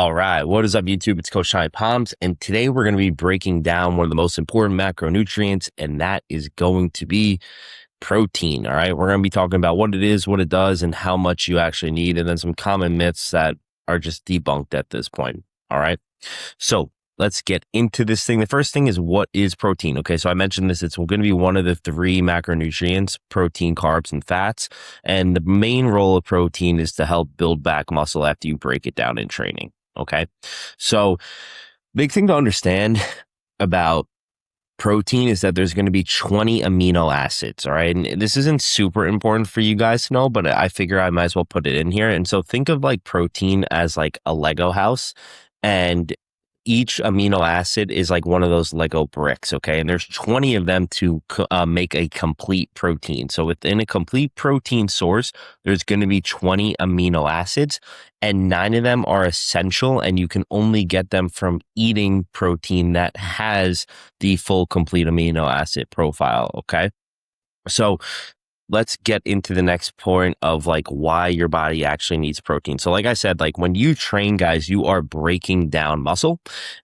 All right, what is up, YouTube? It's Coach Shiny Palms, and today we're going to be breaking down one of the most important macronutrients, and that is going to be protein. All right, we're going to be talking about what it is, what it does, and how much you actually need, and then some common myths that are just debunked at this point. All right, so let's get into this thing. The first thing is, what is protein? Okay, so I mentioned this. It's going to be one of the three macronutrients: protein, carbs, and fats. And the main role of protein is to help build back muscle after you break it down in training. Okay. So big thing to understand about protein is that there's going to be 20 amino acids. All right. And this isn't super important for you guys to know, but I figure I might as well put it in here. And so think of like protein as like a Lego house, and each amino acid is like one of those Lego bricks. Okay. And there's 20 of them to make a complete protein. So within a complete protein source, there's going to be 20 amino acids, and 9 of them are essential. And you can only get them from eating protein that has the full complete amino acid profile. Okay. So let's get into the next point of like why your body actually needs protein. So like I said, like when you train, guys, you are breaking down muscle.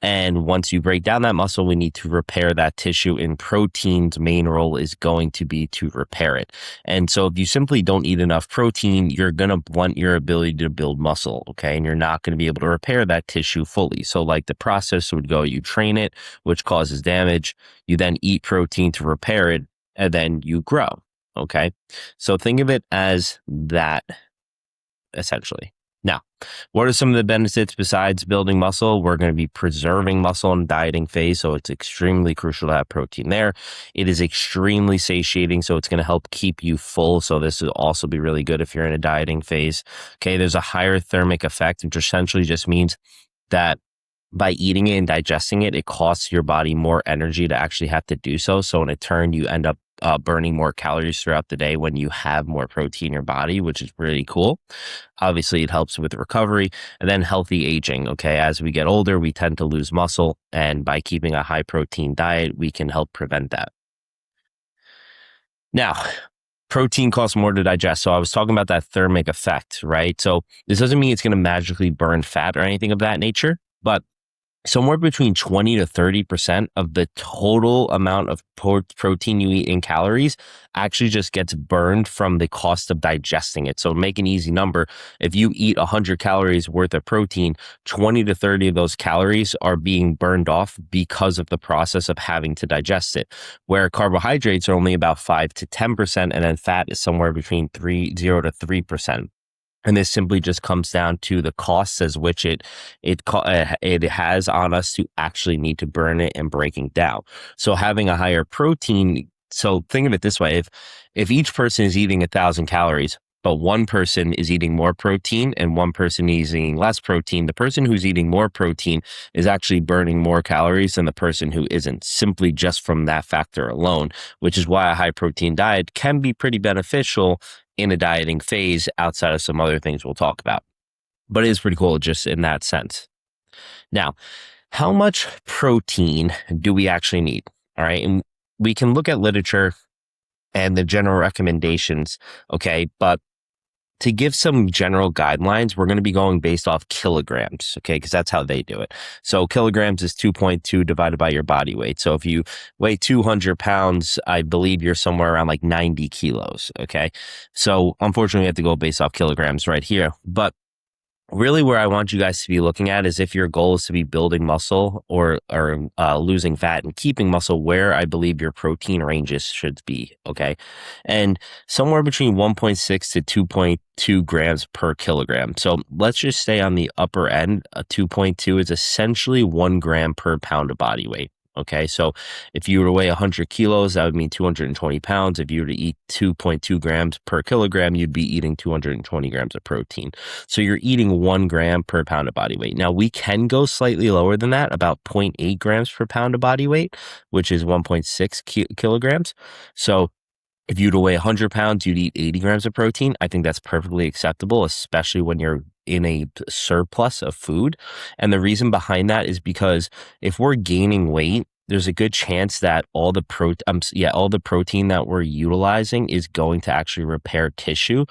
And once you break down that muscle, we need to repair that tissue, and protein's main role is going to be to repair it. And so if you simply don't eat enough protein, you're going to blunt your ability to build muscle. Okay. And you're not going to be able to repair that tissue fully. So like the process would go, you train it, which causes damage. You then eat protein to repair it, and then you grow. Okay. So think of it as that, essentially. Now, what are some of the benefits besides building muscle? We're going to be preserving muscle in the dieting phase. So it's extremely crucial to have protein there. It is extremely satiating. So it's going to help keep you full. So this will also be really good if you're in a dieting phase. Okay. There's a higher thermic effect, which essentially just means that by eating it and digesting it, it costs your body more energy to actually have to do so. So in turn, you end up burning more calories throughout the day when you have more protein in your body, which is really cool. Obviously, it helps with recovery, and then healthy aging. Okay. As we get older, we tend to lose muscle, and by keeping a high protein diet, we can help prevent that. Now, protein costs more to digest. So I was talking about that thermic effect, right? So this doesn't mean it's going to magically burn fat or anything of that nature, but somewhere between 20 to 30% of the total amount of protein you eat in calories actually just gets burned from the cost of digesting it. So make an easy number. If you eat 100 calories worth of protein, 20 to 30 of those calories are being burned off because of the process of having to digest it, where carbohydrates are only about 5 to 10%, and then fat is somewhere between 0 to 3%. And this simply just comes down to the costs as which it has on us to actually need to burn it and breaking down. So having a higher protein. So think of it this way: if each person is eating 1,000 calories, but one person is eating more protein and one person is eating less protein, the person who's eating more protein is actually burning more calories than the person who isn't, simply just from that factor alone, which is why a high protein diet can be pretty beneficial in a dieting phase outside of some other things we'll talk about. But it is pretty cool just in that sense. Now, how much protein do we actually need? All right. And we can look at literature and the general recommendations. Okay. But to give some general guidelines, we're going to be going based off kilograms, okay, because that's how they do it. So kilograms is 2.2 divided by your body weight. So if you weigh 200 pounds, I believe you're somewhere around like 90 kilos, okay? So unfortunately, we have to go based off kilograms right here. But really where I want you guys to be looking at is if your goal is to be building muscle or losing fat and keeping muscle, where I believe your protein ranges should be, okay? And somewhere between 1.6 to 2.2 grams per kilogram. So let's just stay on the upper end. A 2.2 is essentially 1 gram per pound of body weight. Okay, so if you were to weigh 100 kilos, that would mean 220 pounds. If you were to eat 2.2 grams per kilogram, you'd be eating 220 grams of protein. So you're eating 1 gram per pound of body weight. Now, we can go slightly lower than that, about 0.8 grams per pound of body weight, which is 1.6 kilograms. So if you were to weigh 100 pounds, you'd eat 80 grams of protein. I think that's perfectly acceptable, especially when you're in a surplus of food. And the reason behind that is because if we're gaining weight there's a good chance that all the protein that we're utilizing is going to actually repair tissue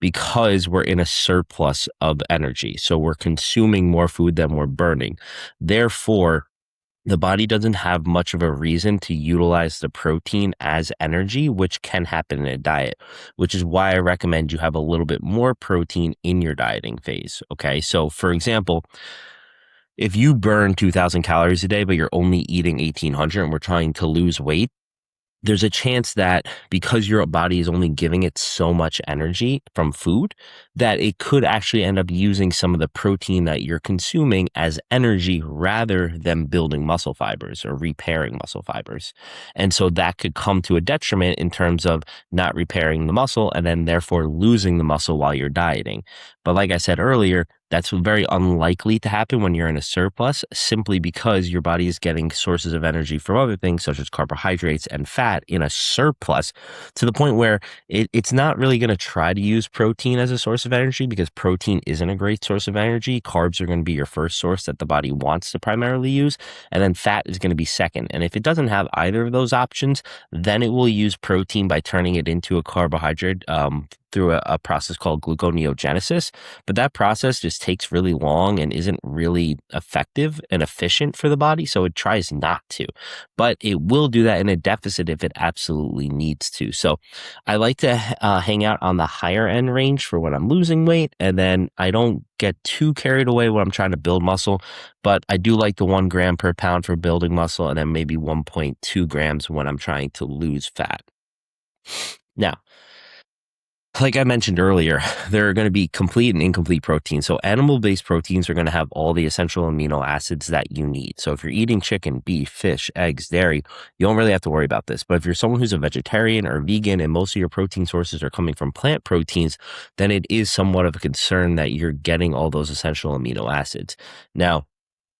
because we're in a surplus of energy. So we're consuming more food than we're burning. Therefore, the body doesn't have much of a reason to utilize the protein as energy, which can happen in a diet, which is why I recommend you have a little bit more protein in your dieting phase. Okay. So, for example, if you burn 2,000 calories a day, but you're only eating 1,800 and we're trying to lose weight, there's a chance that because your body is only giving it so much energy from food, that it could actually end up using some of the protein that you're consuming as energy rather than building muscle fibers or repairing muscle fibers. And so that could come to a detriment in terms of not repairing the muscle and then therefore losing the muscle while you're dieting. But like I said earlier, that's very unlikely to happen when you're in a surplus simply because your body is getting sources of energy from other things such as carbohydrates and fat in a surplus to the point where it's not really going to try to use protein as a source of energy because protein isn't a great source of energy. Carbs are going to be your first source that the body wants to primarily use, and then fat is going to be second. And if it doesn't have either of those options, then it will use protein by turning it into a carbohydrate through a process called gluconeogenesis. But that process just takes really long and isn't really effective and efficient for the body. So it tries not to, but it will do that in a deficit if it absolutely needs to. So I like to hang out on the higher end range for when I'm losing weight. And then I don't get too carried away when I'm trying to build muscle, but I do like the 1 gram per pound for building muscle and then maybe 1.2 grams when I'm trying to lose fat. Now, like I mentioned earlier, there are going to be complete and incomplete proteins. So animal-based proteins are going to have all the essential amino acids that you need. So if you're eating chicken, beef, fish, eggs, dairy, you don't really have to worry about this. But if you're someone who's a vegetarian or vegan and most of your protein sources are coming from plant proteins, then it is somewhat of a concern that you're getting all those essential amino acids. Now,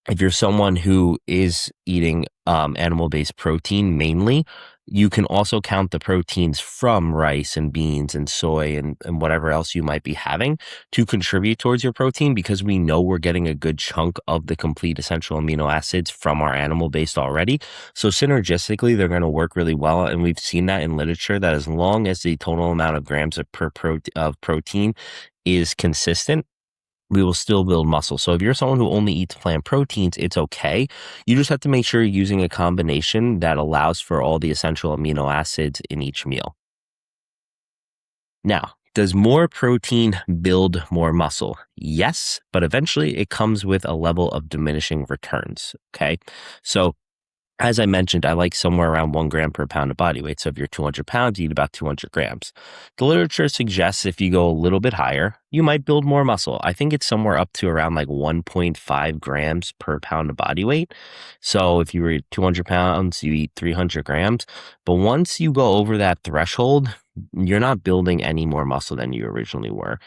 if you're someone who is eating animal-based protein mainly, you can also count the proteins from rice and beans and soy and whatever else you might be having to contribute towards your protein because we know we're getting a good chunk of the complete essential amino acids from our animal-based already. So synergistically, they're going to work really well. And we've seen that in literature that as long as the total amount of grams of protein is consistent, we will still build muscle. So if you're someone who only eats plant proteins, it's okay. You just have to make sure you're using a combination that allows for all the essential amino acids in each meal. Now, does more protein build more muscle? Yes, but eventually it comes with a level of diminishing returns. Okay. So as I mentioned, I like somewhere around 1 gram per pound of body weight. So if you're 200 pounds, you eat about 200 grams. The literature suggests if you go a little bit higher, you might build more muscle. I think it's somewhere up to around like 1.5 grams per pound of body weight. So if you were 200 pounds, you eat 300 grams. But once you go over that threshold, you're not building any more muscle than you originally were.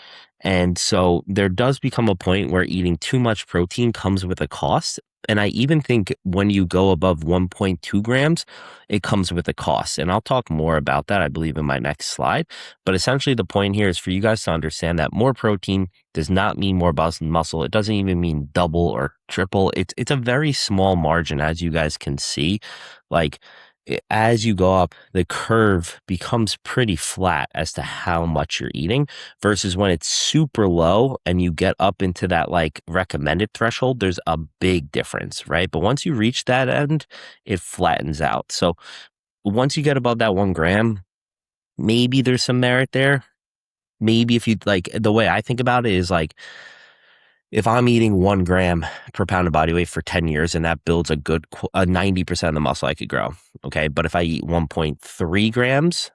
And so there does become a point where eating too much protein comes with a cost. And I even think when you go above 1.2 grams, it comes with a cost. And I'll talk more about that, I believe, in my next slide. But essentially, the point here is for you guys to understand that more protein does not mean more muscle. It doesn't even mean double or triple. It's a very small margin, as you guys can see. Like, as you go up, the curve becomes pretty flat as to how much you're eating versus when it's super low and you get up into that like recommended threshold, there's a big difference, right? But once you reach that end, it flattens out. So once you get above that 1 gram, maybe there's some merit there. Maybe if you like, the way I think about it is like, if I'm eating 1 gram per pound of body weight for 10 years and that builds a good 90% of the muscle I could grow. Okay. But if I eat 1.3 grams,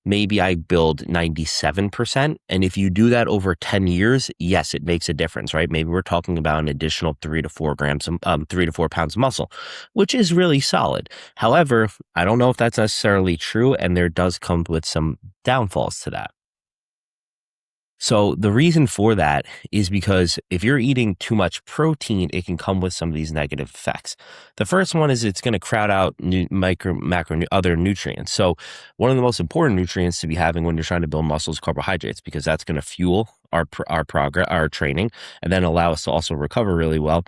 maybe I build 97%. And if you do that over 10 years, yes, it makes a difference, right? Maybe we're talking about an additional 3 to 4 pounds of muscle, which is really solid. However, I don't know if that's necessarily true. And there does come with some downfalls to that. So the reason for that is because if you're eating too much protein, it can come with some of these negative effects. The first one is it's going to crowd out other nutrients. So one of the most important nutrients to be having when you're trying to build muscle is carbohydrates, because that's going to fuel our progress, our training, and then allow us to also recover really well.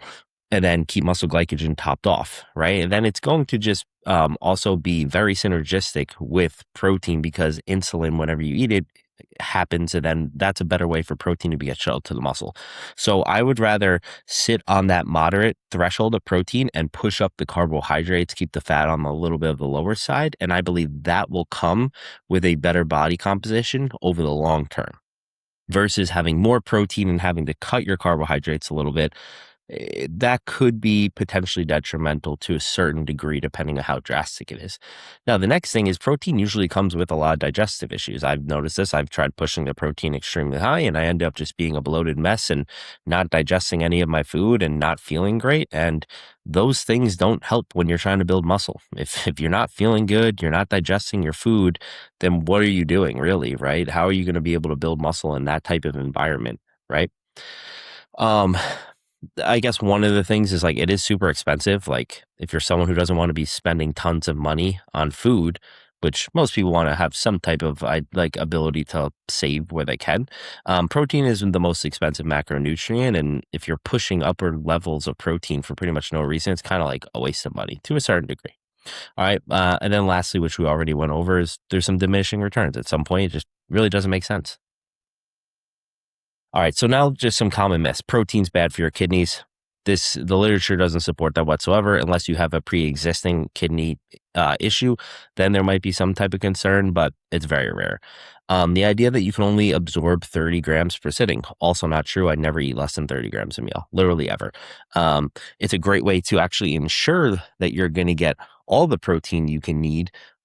and then keep muscle glycogen topped off, right? And then it's going to just also be very synergistic with protein because insulin, whenever you eat it, happens, and then that's a better way for protein to be get shuttled to the muscle. So I would rather sit on that moderate threshold of protein and push up the carbohydrates, keep the fat on a little bit of the lower side, and I believe that will come with a better body composition over the long term versus having more protein and having to cut your carbohydrates a little bit. That could be potentially detrimental to a certain degree, depending on how drastic it is. Now, the next thing is protein usually comes with a lot of digestive issues. I've noticed this. I've tried pushing the protein extremely high, and I end up just being a bloated mess and not digesting any of my food and not feeling great. And those things don't help when you're trying to build muscle. If you're not feeling good, you're not digesting your food, then what are you doing really, right? How are you going to be able to build muscle in that type of environment, right? Um, I guess one of the things is like it is super expensive. Like if you're someone who doesn't want to be spending tons of money on food, which most people want to have some type of like ability to save where they can. Protein isn't the most expensive macronutrient, and if you're pushing upper levels of protein for pretty much no reason, it's kind of like a waste of money to a certain degree. All right, and then lastly, which we already went over, is there's some diminishing returns. At some point, it just really doesn't make sense. All right, so now just some common myths. Protein's bad for your kidneys. The literature doesn't support that whatsoever, unless you have a pre-existing kidney issue. Then there might be some type of concern, but it's very rare. The idea that you can only absorb 30 grams per sitting, also not true. I never eat less than 30 grams a meal, literally ever. It's a great way to actually ensure that you're going to get all the protein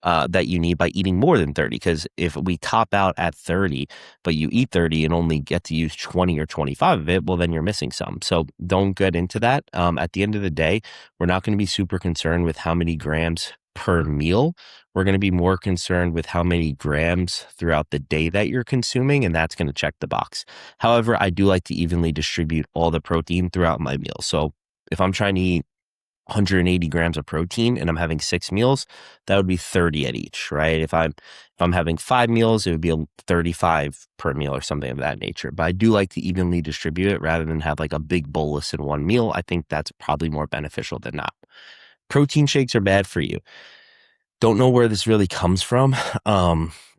that you need by eating more than 30. Because if we top out at 30, but you eat 30 and only get to use 20 or 25 of it, well, then you're missing some. So don't get into that. At the end of the day, we're not going to be super concerned with how many grams per meal. We're going to be more concerned with how many grams throughout the day that you're consuming, and that's going to check the box. However, I do like to evenly distribute all the protein throughout my meal. So if I'm trying to eat 180 grams of protein and I'm having 6 meals, that would be 30 at each, right? If I'm having 5 meals, it would be 35 per meal or something of that nature. But I do like to evenly distribute it rather than have like a big bolus in one meal. I think that's probably more beneficial than not. Protein shakes are bad for you. Don't know where this really comes from.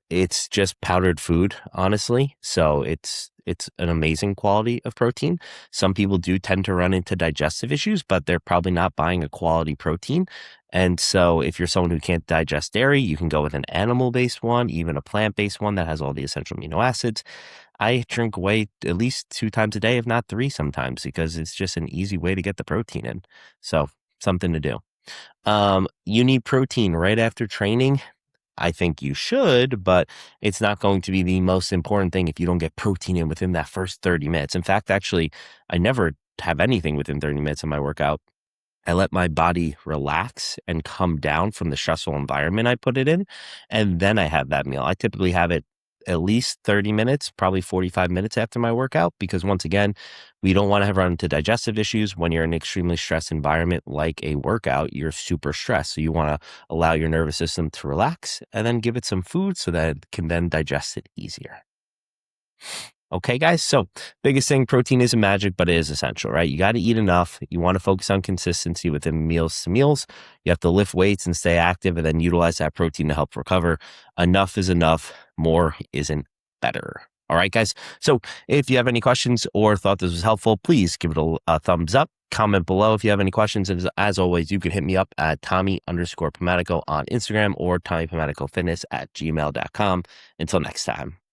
It's just powdered food, honestly. So it's an amazing quality of protein. Some people do tend to run into digestive issues, but they're probably not buying a quality protein. And so if you're someone who can't digest dairy, you can go with an animal-based one, even a plant-based one that has all the essential amino acids. I drink whey at least 2 times a day, if not 3 sometimes, because it's just an easy way to get the protein in. So something to do. You need protein right after training. I think you should, but it's not going to be the most important thing if you don't get protein in within that first 30 minutes. In fact, actually, I never have anything within 30 minutes of my workout. I let my body relax and come down from the stressful environment I put it in, and then I have that meal. I typically have it at least 30 minutes, probably 45 minutes after my workout, because once again, we don't want to have run into digestive issues. When you're in an extremely stressed environment like a workout, you're super stressed. So you want to allow your nervous system to relax and then give it some food so that it can then digest it easier. Okay, guys. So biggest thing, protein isn't magic, but it is essential, right? You got to eat enough. You want to focus on consistency within meals to meals. You have to lift weights and stay active and then utilize that protein to help recover. Enough is enough. More isn't better. All right, guys. So if you have any questions or thought this was helpful, please give it a thumbs up. Comment below if you have any questions. And as always, you can hit me up at Tommy_Pomatico on Instagram or TommyPomaticoFitness@gmail.com. Until next time.